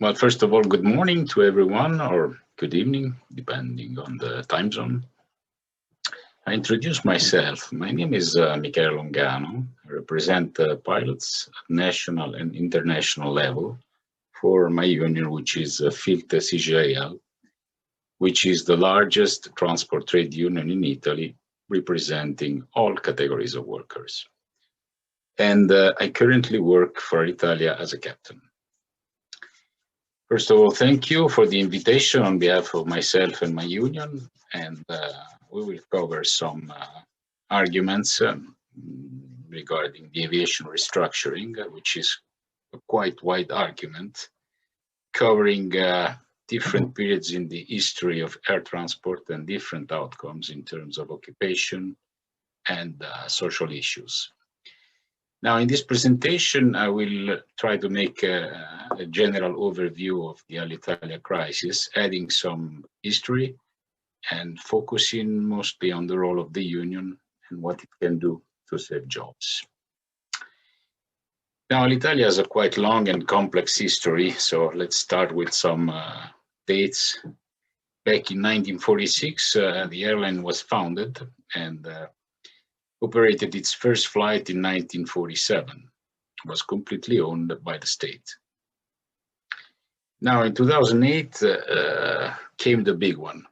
Well, first of all, good morning to everyone, or good evening, depending on the time zone. I introduce myself. My name is Michele Longano. I represent pilots at national and international level for my union, which is FILT-CGIL, which is the largest transport trade union in Italy, representing all categories of workers. And I currently work for Italia as a captain. First of all, thank you for the invitation on behalf of myself and my union, and we will cover some arguments regarding the aviation restructuring, which is a quite wide argument, covering different periods in the history of air transport and different outcomes in terms of occupation and social issues. Now, in this presentation, I will try to make a general overview of the Alitalia crisis, adding some history and focusing mostly on the role of the union and what it can do to save jobs. Now, Alitalia has a quite long and complex history, so let's start with some dates. Back in 1946, the airline was founded and operated its first flight in 1947. It was completely owned by the state. Now in 2008 came the big one.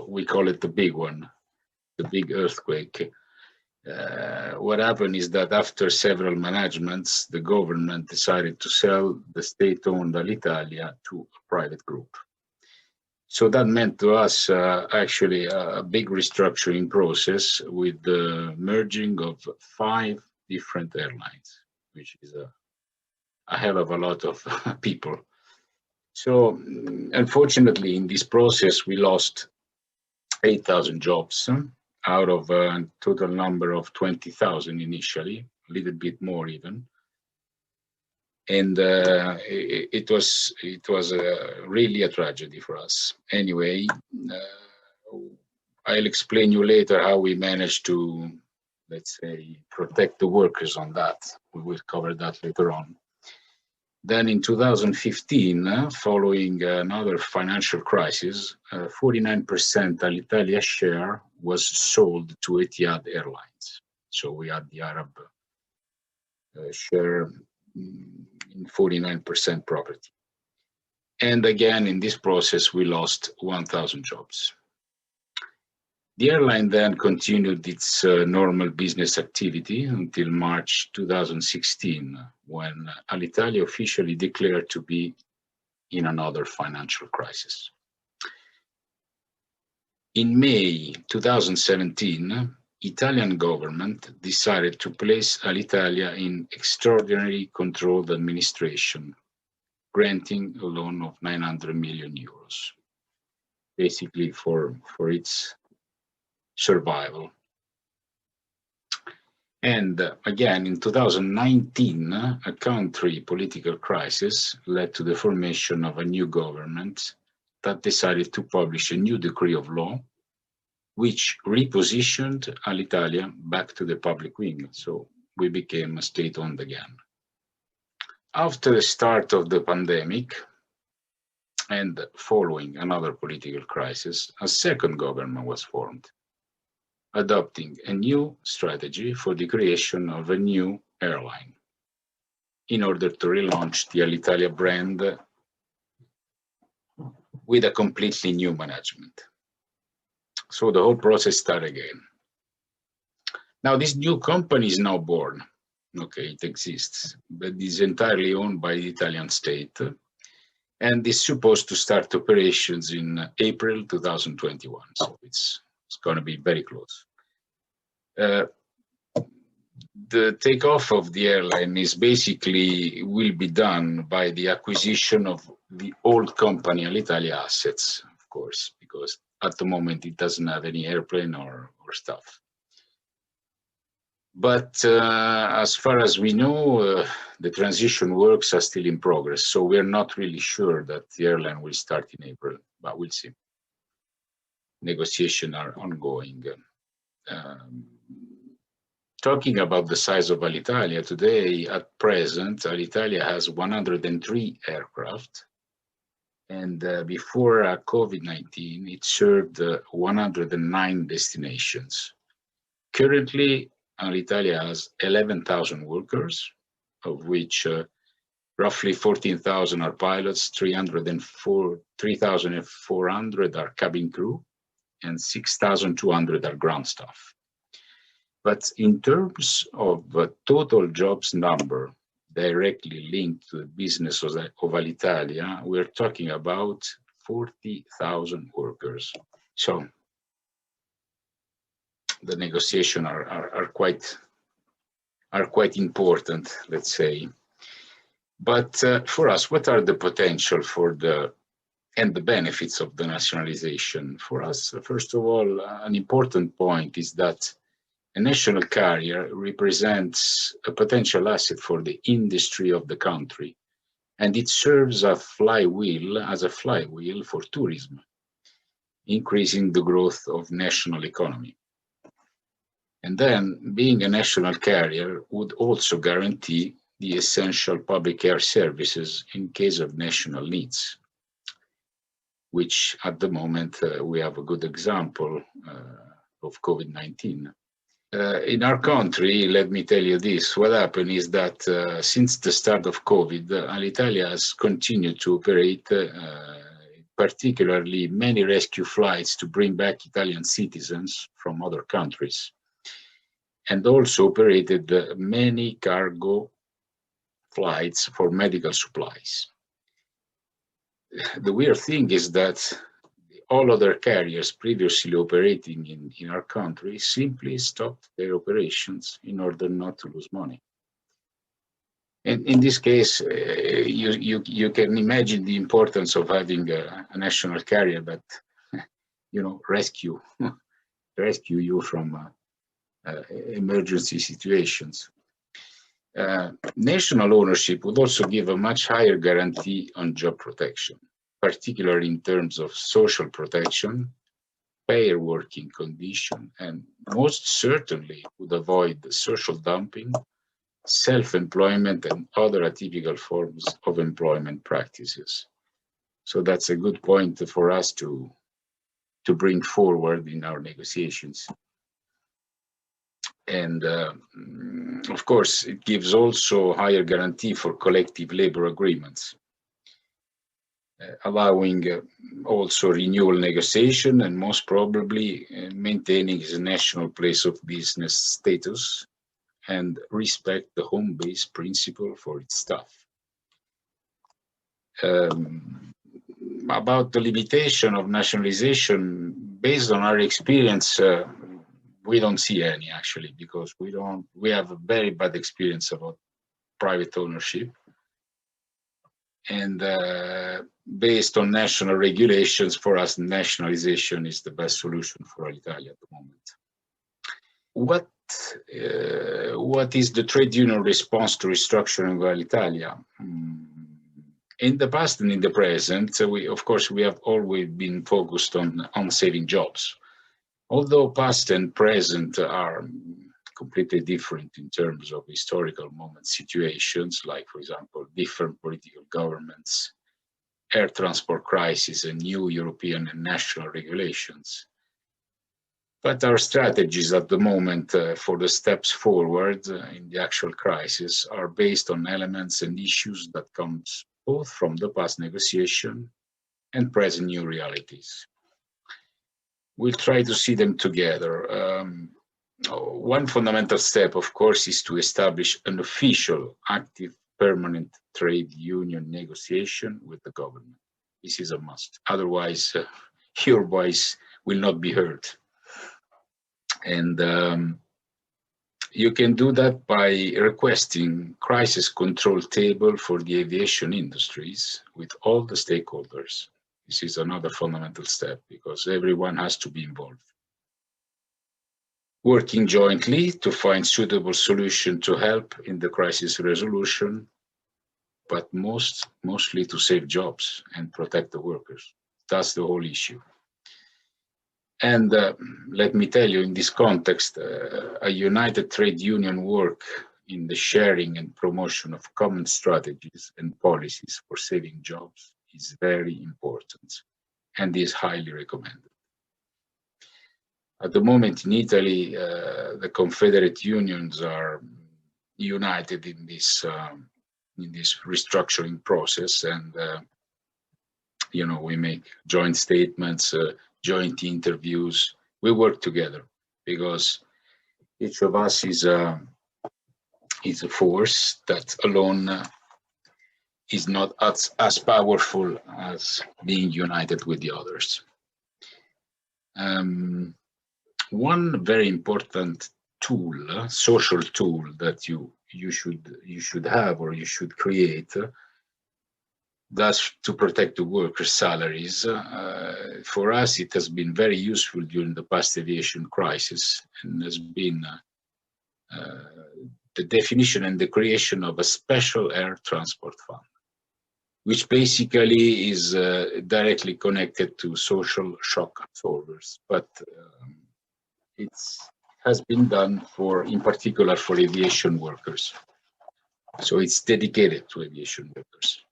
We call it the big one, the big earthquake. What happened is that after several managements, the government decided to sell the state-owned Alitalia to a private group. So that meant to us actually a big restructuring process with the merging of 5 different airlines, which is a hell of a lot of people. So unfortunately, in this process, we lost 8,000 jobs out of a total number of 20,000 initially, a little bit more even. And it was really a tragedy for us. Anyway, I'll explain you later how we managed to, let's say, protect the workers on that. We will cover that later on. Then in 2015, following another financial crisis, 49% Alitalia share was sold to Etihad Airlines. So we had the Arab share in 49% property. And again, in this process, we lost 1,000 jobs. The airline then continued its normal business activity until March 2016, when Alitalia officially declared to be in another financial crisis. In May 2017, Italian government decided to place Alitalia in extraordinary controlled administration, granting a loan of 900 million euros, basically for its survival. And again, in 2019, a country political crisis led to the formation of a new government that decided to publish a new decree of law which repositioned Alitalia back to the public wing. So we became a state-owned again. After the start of the pandemic and following another political crisis, a second government was formed, adopting a new strategy for the creation of a new airline in order to relaunch the Alitalia brand with a completely new management. So the whole process started again. Now this new company is now born. Okay, it exists, but it is entirely owned by the Italian state and is supposed to start operations in April 2021. So it's going to be very close. The takeoff of the airline is basically will be done by the acquisition of the old company Alitalia assets, of course, because at the moment it doesn't have any airplane or stuff. But as far as we know, the transition works are still in progress. So we're not really sure that the airline will start in April, but we'll see. Negotiations are ongoing. talking about the size of Alitalia, today, at present, Alitalia has 103 aircraft. And before COVID-19, it served 109 destinations. Currently, Alitalia has 11,000 workers, of which roughly 14,000 are pilots, 3,400 are cabin crew, and 6,200 are ground staff. But in terms of total jobs number directly linked to the business of Alitalia, we're talking about 40,000 workers. So the negotiations are quite important, let's say. But for us, what are the potential and the benefits of the nationalization? For us, first of all, an important point is that a national carrier represents a potential asset for the industry of the country, and it serves as a flywheel for tourism, increasing the growth of national economy. And then being a national carrier would also guarantee the essential public air services in case of national needs, which at the moment we have a good example of COVID-19. In our country, let me tell you this, what happened is that since the start of COVID, Alitalia has continued to operate particularly many rescue flights to bring back Italian citizens from other countries, and also operated many cargo flights for medical supplies. The weird thing is that all other carriers previously operating in our country simply stopped their operations in order not to lose money. And in this case, you can imagine the importance of having a national carrier that, rescue you from emergency situations. National ownership would also give a much higher guarantee on job protection, particularly in terms of social protection, fair working condition, and most certainly would avoid social dumping, self-employment, and other atypical forms of employment practices. So that's a good point for us to bring forward in our negotiations. And of course, it gives also higher guarantee for collective labor agreements, allowing also renewal negotiation and most probably maintaining its national place of business status and respect the home base principle for its staff. About the limitation of nationalization, based on our experience, we don't see any actually, because we have a very bad experience about private ownership. And based on national regulations, for us, nationalization is the best solution for Alitalia at the moment. What is the trade union response to restructuring of Alitalia? In the past and in the present, we have always been focused on saving jobs. Although past and present are completely different in terms of historical moment situations, like, for example, different political governments, air transport crisis, and new European and national regulations. But our strategies at the moment for the steps forward in the actual crisis are based on elements and issues that comes both from the past negotiation and present new realities. We'll try to see them together. One fundamental step, of course, is to establish an official, active, permanent trade union negotiation with the government. This is a must. Otherwise, your voice will not be heard. And you can do that by requesting crisis control table for the aviation industries with all the stakeholders. This is another fundamental step because everyone has to be involved. Working jointly to find suitable solution to help in the crisis resolution, but mostly to save jobs and protect the workers. That's the whole issue. And let me tell you, in this context, a united trade union work in the sharing and promotion of common strategies and policies for saving jobs is very important and is highly recommended. At the moment in Italy, the confederate unions are united in this restructuring process, and we make joint statements, joint interviews. We work together because each of us is a force that alone is not as powerful as being united with the others. One very important tool, social tool that you should have or you should create, that's to protect the workers' salaries. For us, it has been very useful during the past aviation crisis, and has been the definition and the creation of a special air transport fund, which basically is directly connected to social shock absorbers, but it has been done in particular for aviation workers. So it's dedicated to aviation workers.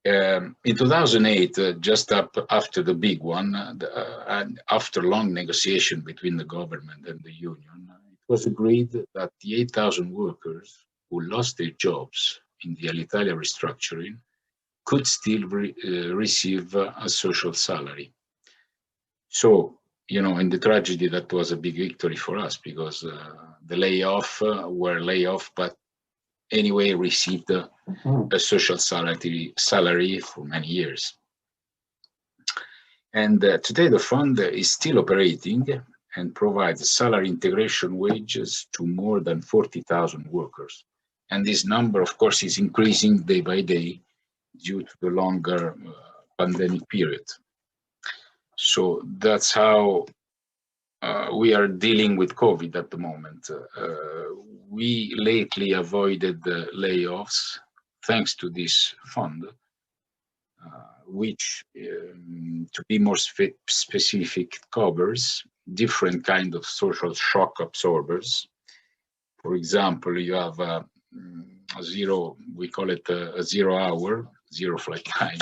In 2008, just after the big one, and after long negotiation between the government and the union, it was agreed that the 8,000 workers who lost their jobs in the Alitalia restructuring could still receive a social salary. So, in the tragedy, that was a big victory for us, because the layoff were layoff, but anyway received a social salary for many years. And today the fund is still operating and provides salary integration wages to more than 40,000 workers. And this number, of course, is increasing day by day due to the longer pandemic period. So that's how we are dealing with COVID at the moment. We lately avoided the layoffs thanks to this fund, which, to be more specific, covers different kinds of social shock absorbers. For example, you have a zero, we call it a 0 hour, zero flight time.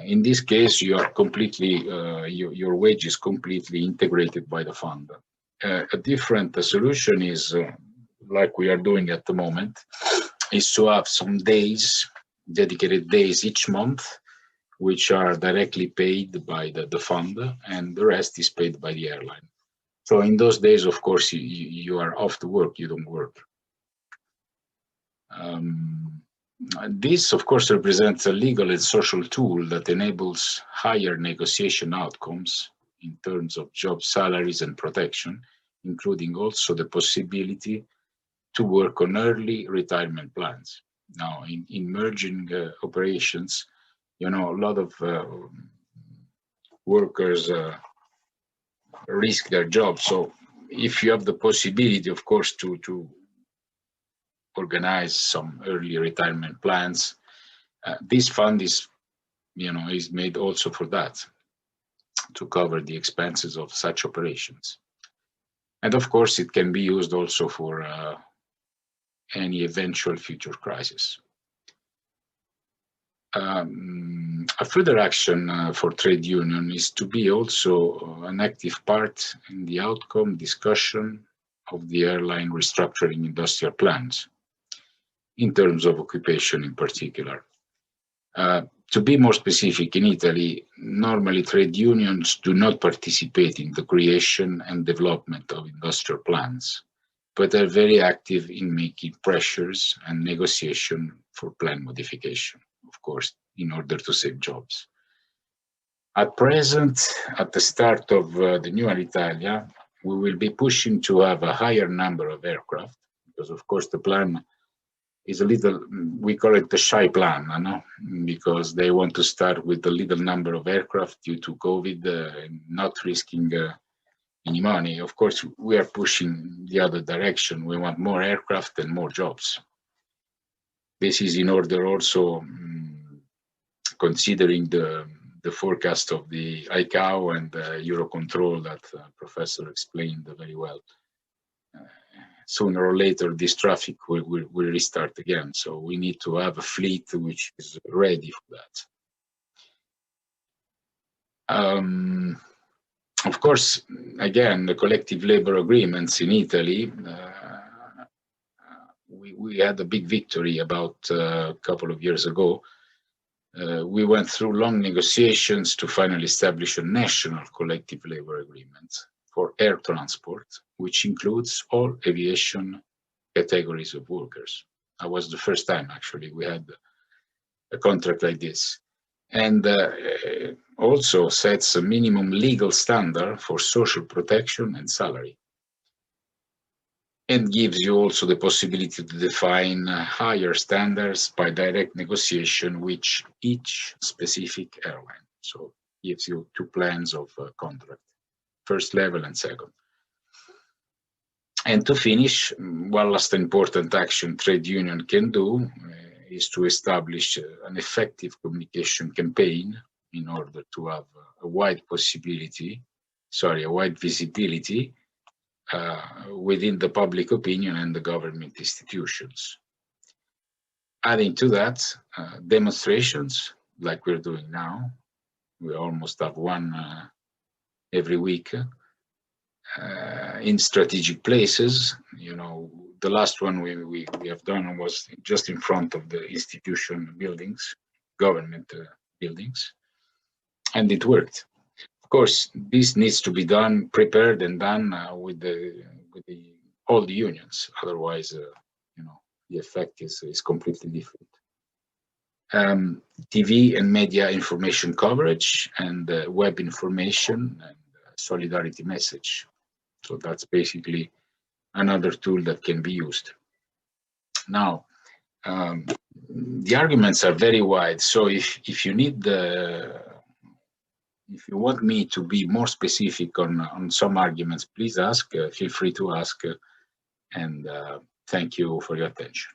In this case, you are completely, your wage is completely integrated by the fund. A different solution is, like we are doing at the moment, is to have some days, dedicated days each month, which are directly paid by the fund, and the rest is paid by the airline. So in those days, of course, you are off to work, you don't work. This, of course, represents a legal and social tool that enables higher negotiation outcomes in terms of job salaries and protection, including also the possibility to work on early retirement plans. Now, in merging operations, a lot of workers risk their jobs. So if you have the possibility, of course, to organize some early retirement plans, this fund is made also for that, to cover the expenses of such operations. And of course, it can be used also for any eventual future crisis. A further action for trade union is to be also an active part in the outcome discussion of the airline restructuring industrial plans, in terms of occupation in particular. To be more specific, in Italy, normally trade unions do not participate in the creation and development of industrial plans, but are very active in making pressures and negotiation for plan modification, of course, in order to save jobs. At present, at the start of the new Alitalia, we will be pushing to have a higher number of aircraft, because of course the plan is a little, we call it the shy plan, because they want to start with a little number of aircraft due to COVID, not risking any money. Of course, we are pushing the other direction. We want more aircraft and more jobs. This is in order also considering the the forecast of the ICAO and Eurocontrol that Professor explained very well. Sooner or later, this traffic will restart again. So we need to have a fleet which is ready for that. Of course, again, the collective labor agreements in Italy, we had a big victory about a couple of years ago. We went through long negotiations to finally establish a national collective labor agreement for air transport, which includes all aviation categories of workers. That was the first time, actually, we had a contract like this. And also sets a minimum legal standard for social protection and salary. And gives you also the possibility to define higher standards by direct negotiation with each specific airline. So gives you two plans of contract, first level and second. And to finish, one last important action trade union can do is to establish an effective communication campaign in order to have a wide visibility within the public opinion and the government institutions. Adding to that, demonstrations like we're doing now. We almost have one every week in strategic places. You know, the last one we have done was just in front of the institution buildings, government buildings, and it worked. Of course, this needs to be done, prepared and done with all the unions. Otherwise, you know, the effect is completely different. TV and media information coverage and web information and solidarity message. So that's basically another tool that can be used. Now, the arguments are very wide. So if you need if you want me to be more specific on some arguments, please ask. Feel free to ask. And thank you for your attention.